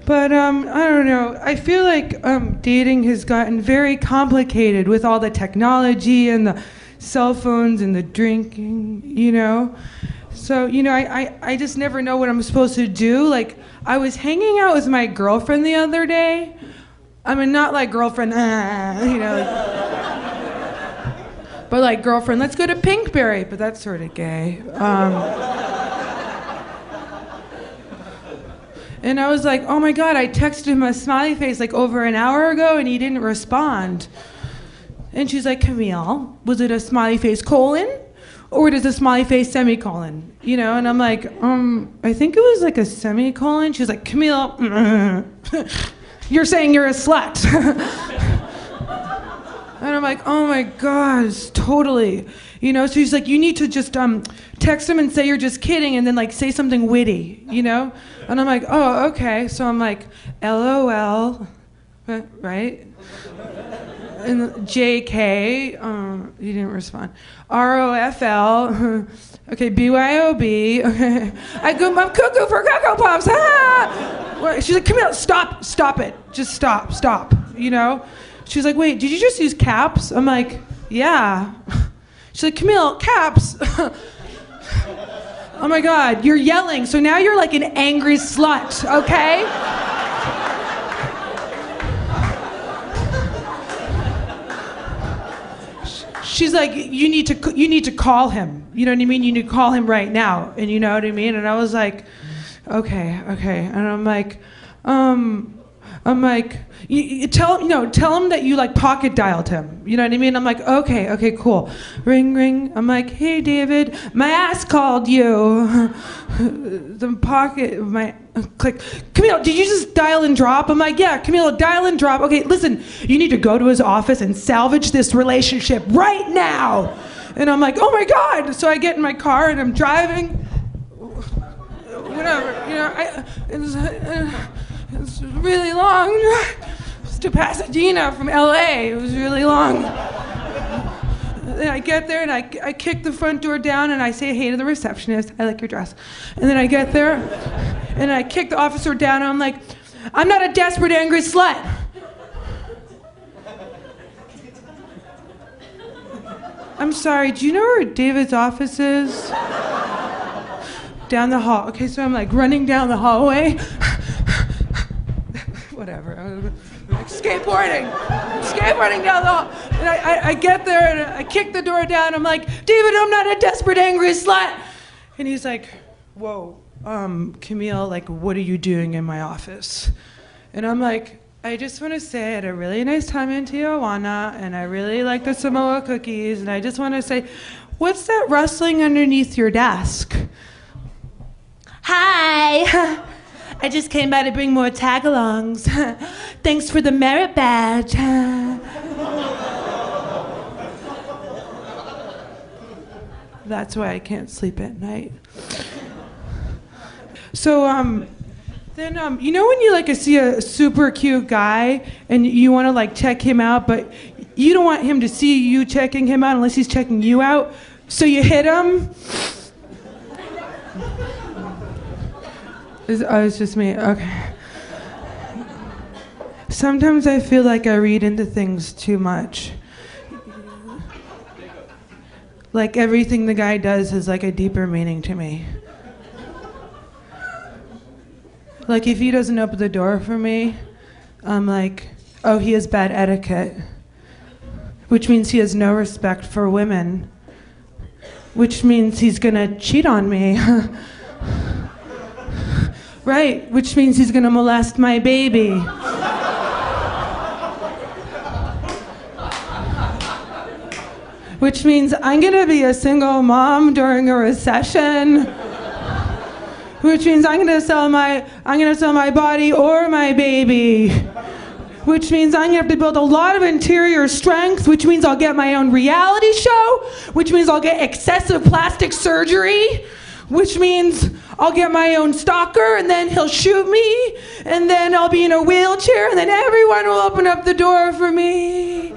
But I don't know. I feel like dating has gotten very complicated with all the technology and the cell phones and the drinking, you know? So, you know, I just never know what I'm supposed to do. Like, I was hanging out with my girlfriend the other day. I mean, not like girlfriend, you know. But like, girlfriend, let's go to Pinkberry. But that's sort of gay. And I was like, oh my God, I texted him a smiley face like over an hour ago and he didn't respond. And she's like, Camille, was it a smiley face colon? Or does a smiley face semicolon? You know, and I'm like, I think it was like a semicolon. She's like, Camille, you're saying you're a slut. And I'm like, oh my God, totally. You know, so she's like, you need to just text him and say you're just kidding and then like say something witty, you know? And I'm like, oh, okay. So I'm like, LOL, right? And JK, he didn't respond. ROFL, okay, BYOB, okay. I'm cuckoo for Cocoa Pops, ah! She's like, Camille, stop it. Just stop, you know? She's like, wait, did you just use caps? I'm like, yeah. She's like, Camille, caps. Oh my God, you're yelling, so now you're like an angry slut, okay? She's like, you need to call him. You know what I mean? You need to call him right now. And you know what I mean? And I was like, okay. And I'm like, you tell him that you like pocket dialed him. You know what I mean? I'm like, okay, cool. Ring. I'm like, hey David, my ass called you. The pocket of my click. Camille, did you just dial and drop? I'm like, yeah, Camille, dial and drop. Okay, listen, you need to go to his office and salvage this relationship right now. And I'm like, oh my God. So I get in my car and I'm driving. Whatever, you know, it's really long. It's to Pasadena from LA. It was really long. Then I get there and I kick the front door down and I say hey to the receptionist. I like your dress. And then I get there and I kick the officer down and I'm like, I'm not a desperate, angry slut. I'm sorry, do you know where David's office is? Down the hall. Okay, so I'm like running down the hallway. Whatever. Like skateboarding down the hall. And I get there and I kick the door down. I'm like, David, I'm not a desperate, angry slut. And he's like, whoa, Camille, like, what are you doing in my office? And I'm like, I just want to say I had a really nice time in Tijuana and I really like the Samoa cookies. And I just want to say, what's that rustling underneath your desk? Hi. I just came by to bring more tag-alongs. Thanks for the merit badge. That's why I can't sleep at night. So, then, you know when you like see a super cute guy and you want to like check him out, but you don't want him to see you checking him out unless he's checking you out, so you hit him? It's just me. Okay. Sometimes I feel like I read into things too much. Like everything the guy does has like a deeper meaning to me. Like if he doesn't open the door for me, I'm like, oh, he has bad etiquette. Which means he has no respect for women. Which means he's gonna cheat on me. Right, which means he's gonna molest my baby. Which means I'm gonna be a single mom during a recession. Which means I'm gonna sell my body or my baby. Which means I'm gonna have to build a lot of interior strength, which means I'll get my own reality show, which means I'll get excessive plastic surgery, which means I'll get my own stalker and then he'll shoot me and then I'll be in a wheelchair and then everyone will open up the door for me.